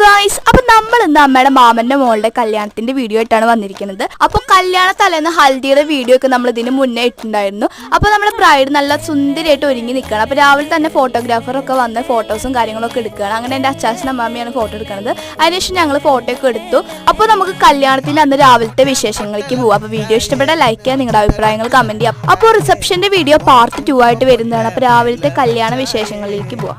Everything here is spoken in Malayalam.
ഗായ്സ്, അപ്പൊ നമ്മൾ ഇന്ന് അമ്മയുടെ മാമന്റെ മോളുടെ കല്യാണത്തിന്റെ വീഡിയോ ആയിട്ടാണ് വന്നിരിക്കുന്നത്. അപ്പൊ കല്യാണ തലേന്ന് ഹൽദിയുടെ വീഡിയോ ഒക്കെ നമ്മൾ ഇതിന് മുന്നേ ഇട്ടുണ്ടായിരുന്നു. അപ്പൊ നമ്മുടെ ബ്രൈഡ് നല്ല സുന്ദരിയായിട്ട് ഒരുങ്ങി നിൽക്കുകയാണ്. അപ്പൊ രാവിലെ തന്നെ ഫോട്ടോഗ്രാഫർ ഒക്കെ വന്ന് ഫോട്ടോസും കാര്യങ്ങളൊക്കെ എടുക്കുകയാണ്. അങ്ങനെ എൻ്റെ അച്ചാച്ചനും അമ്മാമ്മയാണ് ഫോട്ടോ എടുക്കുന്നത്. അതിനുശേഷം ഞങ്ങൾ ഫോട്ടോ ഒക്കെ എടുത്തു. അപ്പോൾ നമുക്ക് കല്യാണത്തിന്റെ അന്ന് രാവിലത്തെ വിശേഷങ്ങളിലേക്ക് പോവാം. അപ്പൊ വീഡിയോ ഇഷ്ടപ്പെട്ടാൽ ലൈക്ക് ചെയ്യുക, നിങ്ങളുടെ അഭിപ്രായങ്ങൾ കമന്റ് ചെയ്യാം. അപ്പോൾ റിസപ്ഷന്റെ വീഡിയോ പാർട്ട് 2 ആയിട്ട് വരുന്നതാണ്. അപ്പൊ രാവിലത്തെ കല്യാണ വിശേഷങ്ങളിലേക്ക് പോവാം.